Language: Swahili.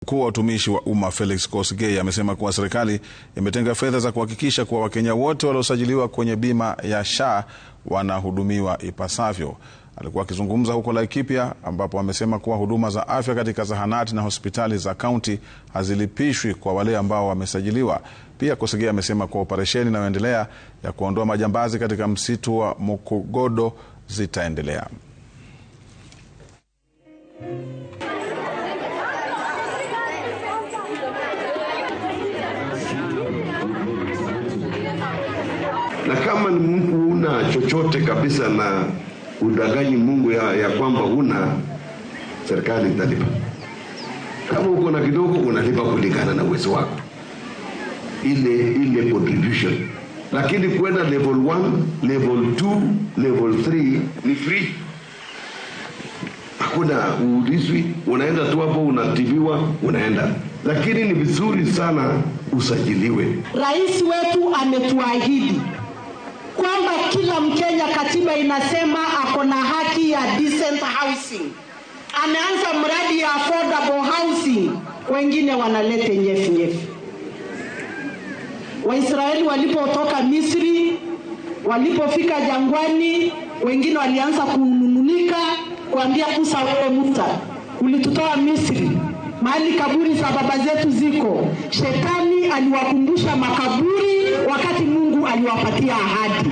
mkuu wa utumishi wa umma Felix Kosgei amesema kuwa serikali imetenga fedha za kuhakikisha kuwa Wakenya wote waliosajiliwa kwenye bima ya SHA wanahudumiwa ipasavyo. Alikuwa akizungumza huko Laikipia ambapo amesema kuwa huduma za afya katika zahanati na hospitali za kaunti hazilipishwi kwa wale ambao wamesajiliwa. Pia Kosgei amesema kuwa operesheni inayoendelea ya kuondoa majambazi katika msitu wa Mukogodo zitaendelea. Na kama ni Mungu una chochote kabisa na udaganyi Mungu ya kwamba una, serikali italipa. Kama uko na kidogo unalipa kulingana na uwezo wako, ile contribution. Lakini kwenda level 1, level 2, level 3 ni free. Hakuna uulizwi, unaenda tu hapo unatibiwa unaenda. Lakini ni vizuri sana usajiliwe. Rais wetu ametuahidi kwamba kila Mkenya, katiba inasema ako na haki ya decent housing. Ameanza mradi ya affordable housing, wengine wanalete nyefu. Waisraeli walipotoka Misri, walipofika jangwani, wengine walianza kunung'unika kuambia Musa, wewe Musa, ulitutoa Misri, mahali kaburi za baba zetu ziko. Shetani aliwakumbusha makaburi wakati Mungu aliwapatia ahadi.